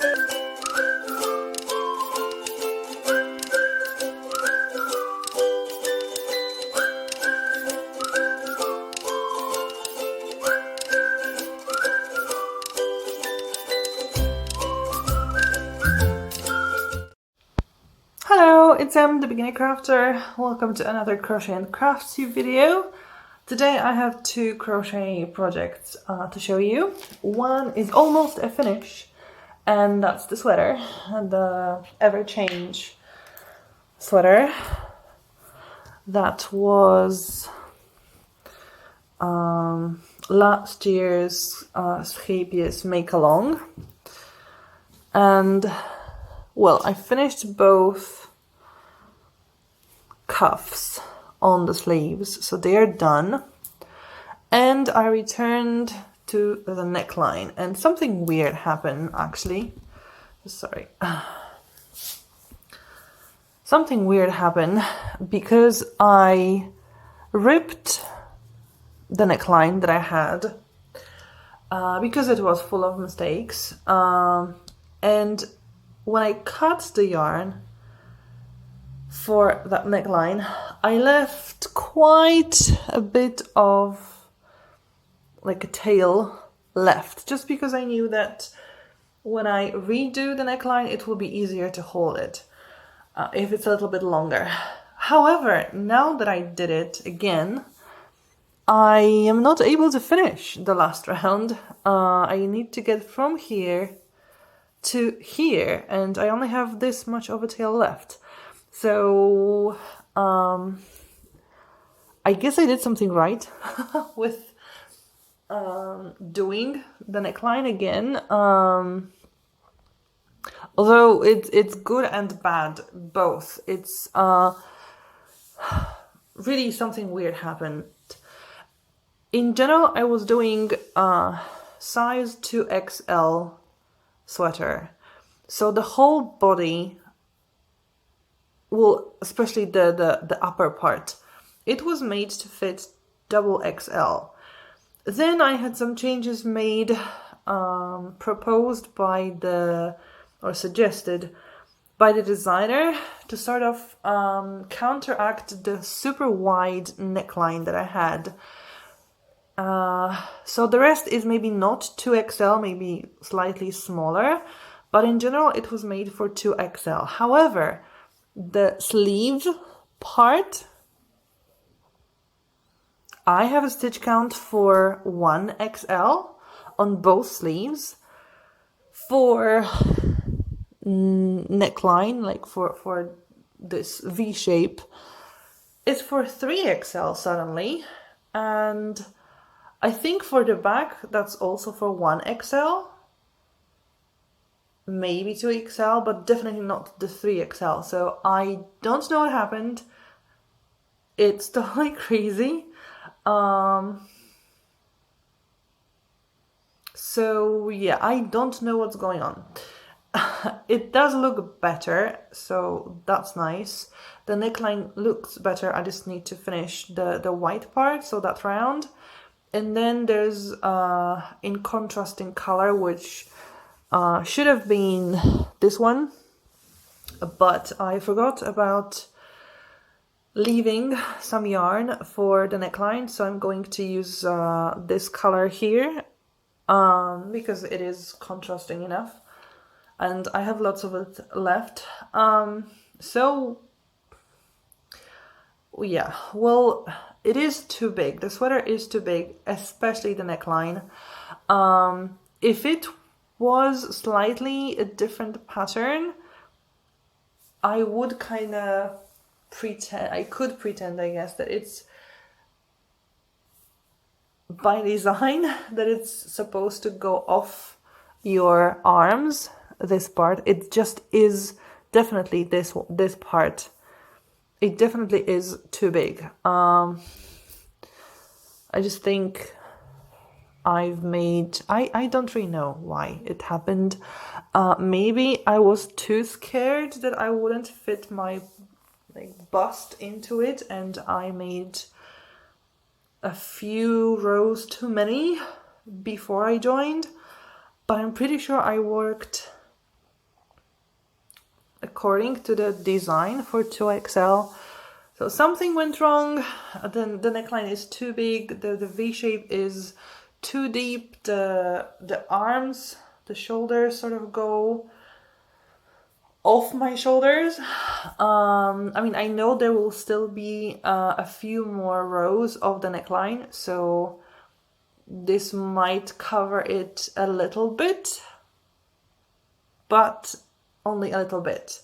Hello, it's the beginner crafter. Welcome to another Crochet Crafts Tube video. Today I have two crochet projects to show you. One is almost a finish, and that's the sweater, the Ever Change sweater. That was last year's Scheepjes make along, and well, I finished both cuffs on the sleeves, so they are done. And I returned to the neckline, and something weird happened actually. Sorry. Something weird happened because I ripped the neckline that I had because it was full of mistakes. And when I cut the yarn for that neckline, I left quite a bit of like a tail left, just because I knew that when I redo the neckline, it will be easier to hold it if it's a little bit longer. However, now that I did it again, I am not able to finish the last round. I need to get from here to here, and I only have this much of a tail left. So I guess I did something right with doing the neckline again. Although it's good and bad both. It's really something weird happened. In general, I was doing size 2XL sweater, so the whole body, well, especially the upper part, it was made to fit double XL. Then I had some changes made, proposed by or suggested by the designer to sort of counteract the super wide neckline that I had. So the rest is maybe not 2XL, maybe slightly smaller, but in general it was made for 2XL. However, the sleeve part, I have a stitch count for 1XL on both sleeves. For neckline, like for this V shape, it's for 3XL suddenly, and I think for the back that's also for 1XL, maybe 2XL, but definitely not the 3XL. So I don't know what happened. It's totally crazy. So yeah, I don't know what's going on. It does look better, so that's nice. The neckline looks better. I just need to finish the white part, so that round. And then there's in contrasting color, which should have been this one, but I forgot about leaving some yarn for the neckline, so I'm going to use this color here because it is contrasting enough, and I have lots of it left. So yeah, well, it is too big. The sweater is too big, especially the neckline. If it was slightly a different pattern, I would kind of pretend, I guess, that it's by design, that it's supposed to go off your arms, this part. It just is definitely this part. It definitely is too big. I just think I don't really know why it happened. Maybe I was too scared that I wouldn't fit my bust into it, and I made a few rows too many before I joined, but I'm pretty sure I worked according to the design for 2XL. So something went wrong. Then the neckline is too big. The V shape is too deep. The arms, the shoulders sort of go off my shoulders. I mean, I know there will still be a few more rows of the neckline, so this might cover it a little bit, but only a little bit,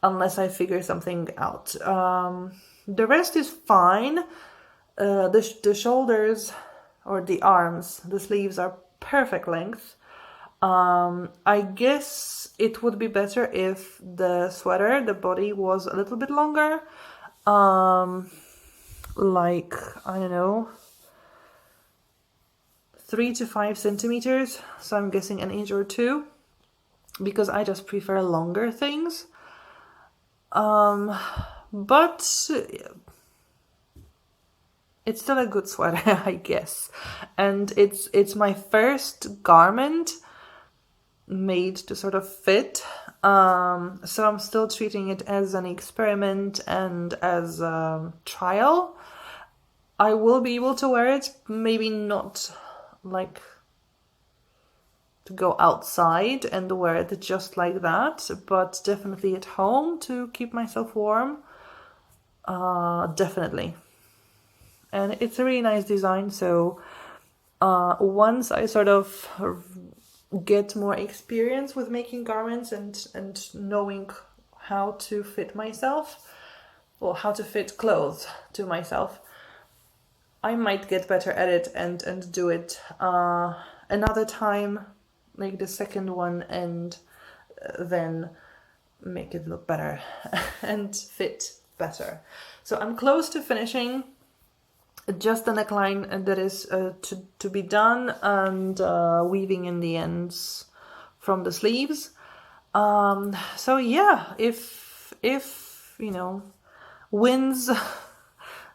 unless I figure something out. The rest is fine. The shoulders or the arms, the sleeves are perfect length. I guess it would be better if the sweater, the body, was a little bit longer. Like, I don't know, 3 to 5 centimeters. So I'm guessing an inch or two, because I just prefer longer things. But it's still a good sweater, I guess. And it's my first garment made to sort of fit. So I'm still treating it as an experiment and as a trial. I will be able to wear it, maybe not like to go outside and wear it just like that, but definitely at home to keep myself warm. Definitely. And it's a really nice design, so once I sort of get more experience with making garments and knowing how to fit myself, or how to fit clothes to myself, I might get better at it and do it another time, like the second one, and then make it look better and fit better. So I'm close to finishing. Just the neckline that is to be done, and weaving in the ends from the sleeves. So yeah, if you know, winds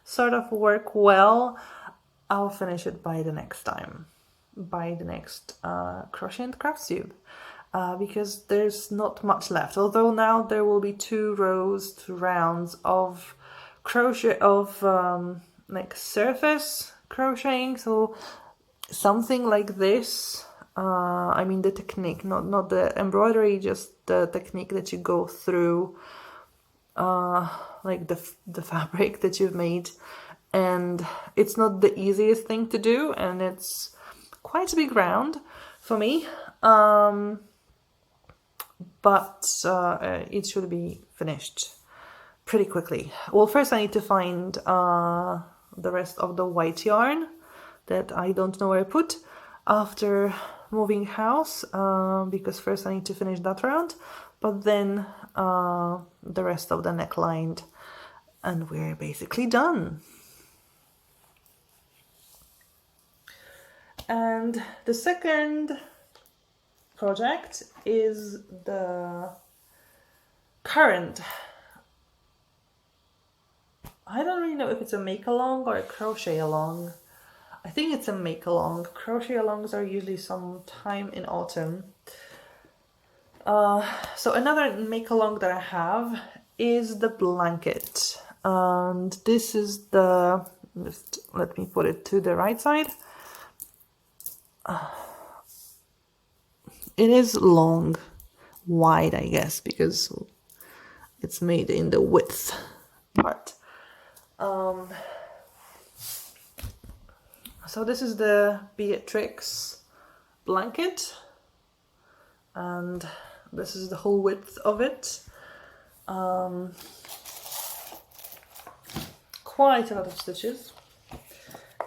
sort of work well, I'll finish it by the next time, by the next Crochet Crafts Tube, because there's not much left. Although now there will be 2 rounds of crochet of like surface crocheting, so something like this. I mean the technique, not the embroidery, just the technique that you go through, like the fabric that you've made. And it's not the easiest thing to do, and it's quite a big round for me, but it should be finished pretty quickly. Well, first I need to find the rest of the white yarn that I don't know where I put after moving house, because first I need to finish that round, but then the rest of the neckline, and we're basically done. And the second project is the current, I don't really know if it's a make along or a crochet along. I think it's a make along. Crochet alongs are usually sometime in autumn. So another make along that I have is the blanket, and this is the, just let me put it to the right side. It is long, wide, I guess, because it's made in the width part. So this is the Beatrix Blanket, and this is the whole width of it. Quite a lot of stitches,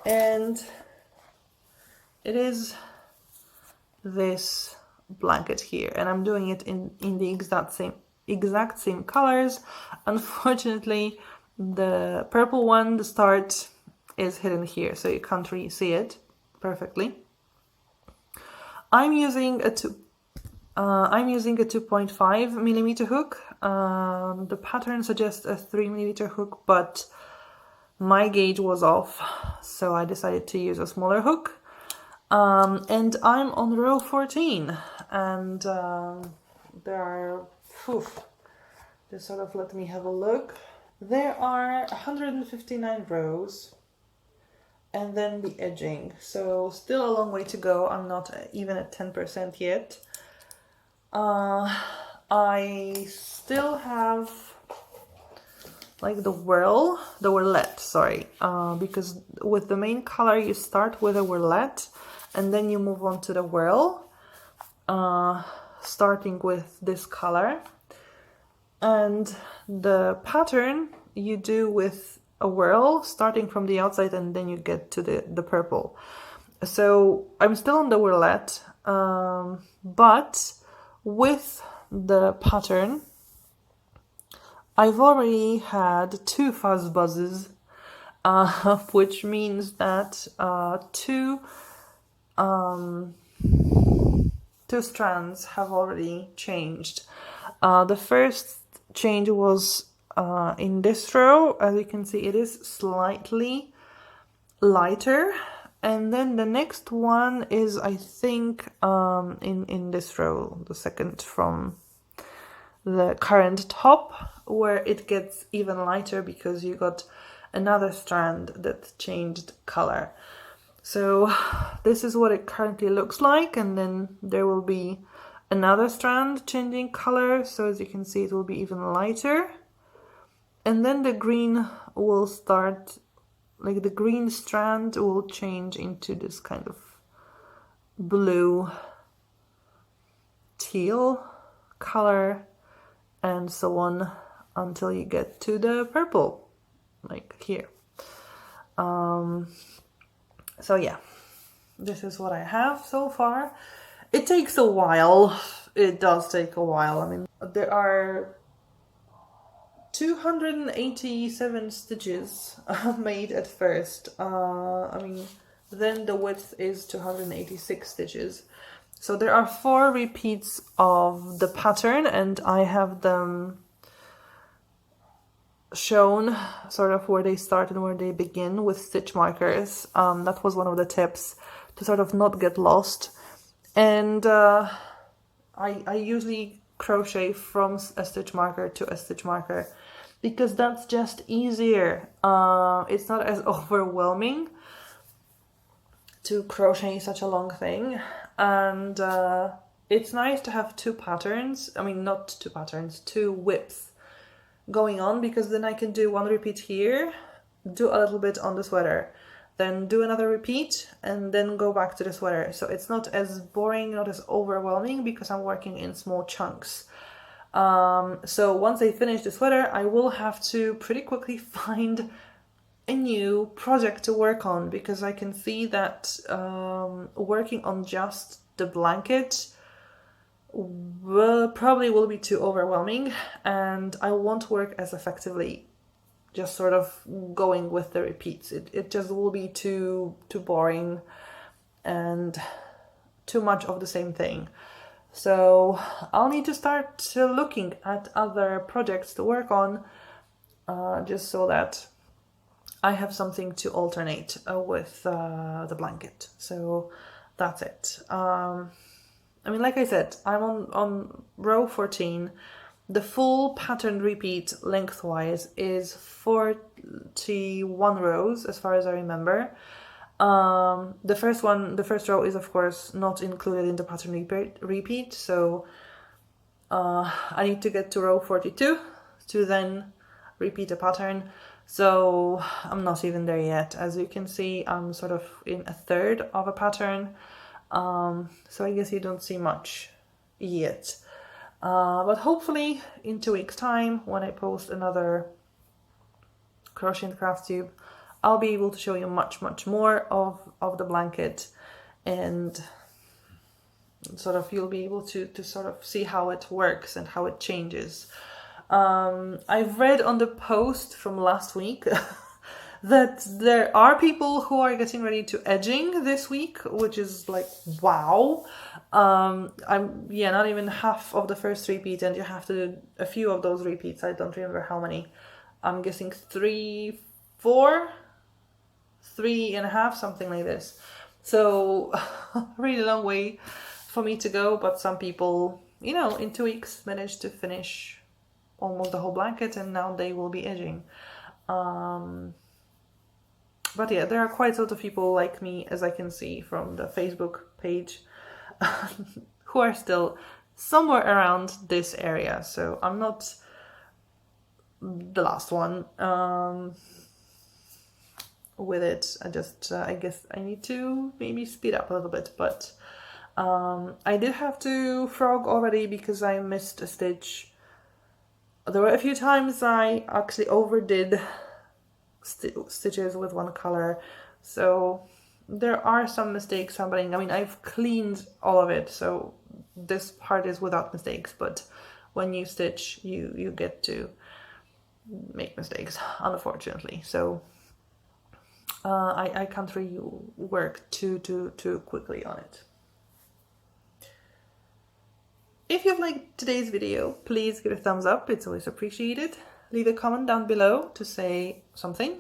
and it is this blanket here, and I'm doing it in the exact same colors. Unfortunately, the purple one, the start, is hidden here, so you can't really see it perfectly. I'm using a 2.5 millimeter hook. The pattern suggests a 3 millimeter hook, but my gauge was off, so I decided to use a smaller hook. And I'm on row 14, and there are Just sort of let me have a look. There are 159 rows, and then the edging. So still a long way to go. I'm not even at 10% yet. I still have like the Whirlette, sorry, because with the main color you start with a Whirlette and then you move on to the Whirl, starting with this color. And the pattern you do with a Whirl, starting from the outside, and then you get to the purple. So I'm still on the Whirlette, but with the pattern, I've already had 2 fuzz buzzes, which means that two strands have already changed. The first change was in this row. As you can see, it is slightly lighter, and then the next one is, I think, in this row, the second from the current top, where it gets even lighter because you got another strand that changed color. So this is what it currently looks like, and then there will be another strand changing color, so as you can see it will be even lighter, and then the green will start, like the green strand will change into this kind of blue teal color, and so on until you get to the purple, like here. So yeah, this is what I have so far. It takes a while. It does take a while. I mean, there are 287 stitches made at first. I mean, then the width is 286 stitches. So there are 4 repeats of the pattern, and I have them shown sort of where they start and where they begin with stitch markers. That was one of the tips, to sort of not get lost. And I usually crochet from a stitch marker to a stitch marker because that's just easier. It's not as overwhelming to crochet such a long thing, and it's nice to have 2 patterns. I mean, not 2 patterns, 2 whips going on, because then I can do 1 repeat here, do a little bit on the sweater, then do another repeat, and then go back to the sweater. So it's not as boring, not as overwhelming, because I'm working in small chunks. So once I finish the sweater, I will have to pretty quickly find a new project to work on, because I can see that working on just the blanket probably will be too overwhelming, and I won't work as effectively just sort of going with the repeats. It just will be too boring and too much of the same thing. So I'll need to start looking at other projects to work on, just so that I have something to alternate with the blanket. So that's it. I mean, like I said, I'm on row 14. The full pattern repeat lengthwise is 41 rows, as far as I remember. The first row is of course not included in the pattern repeat, so I need to get to row 42 to then repeat a pattern. So I'm not even there yet. As you can see, I'm sort of in a third of a pattern. So I guess you don't see much yet. But hopefully in 2 weeks time, when I post another Crochet Crafts Tube, I'll be able to show you much more of the blanket, and sort of you'll be able to sort of see how it works and how it changes. I've read on the post from last week that there are people who are getting ready to edging this week, which is like, wow. I'm not even half of the first repeat, and you have to do a few of those repeats. I don't remember how many. I'm guessing 3, 4, 3.5, something like this. So really long way for me to go, but some people, you know, in 2 weeks managed to finish almost the whole blanket, and now they will be edging. But yeah, there are quite a lot of people like me, as I can see from the Facebook page, who are still somewhere around this area. So I'm not the last one with it. I guess I need to maybe speed up a little bit, but I did have to frog already because I missed a stitch. There were a few times I actually overdid stitches with one color, so there are some mistakes happening. I mean, I've cleaned all of it, so this part is without mistakes, but when you stitch, you get to make mistakes, unfortunately. So I can't really work too quickly on it. If you've liked today's video, please give it a thumbs up, it's always appreciated. Leave a comment down below to say something.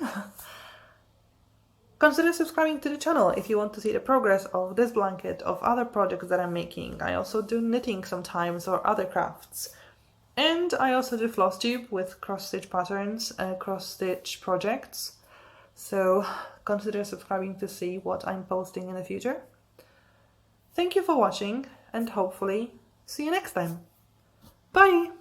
Consider subscribing to the channel if you want to see the progress of this blanket, of other projects that I'm making. I also do knitting sometimes, or other crafts. And I also do floss tube with cross-stitch patterns, cross-stitch projects. So consider subscribing to see what I'm posting in the future. Thank you for watching, and hopefully see you next time. Bye!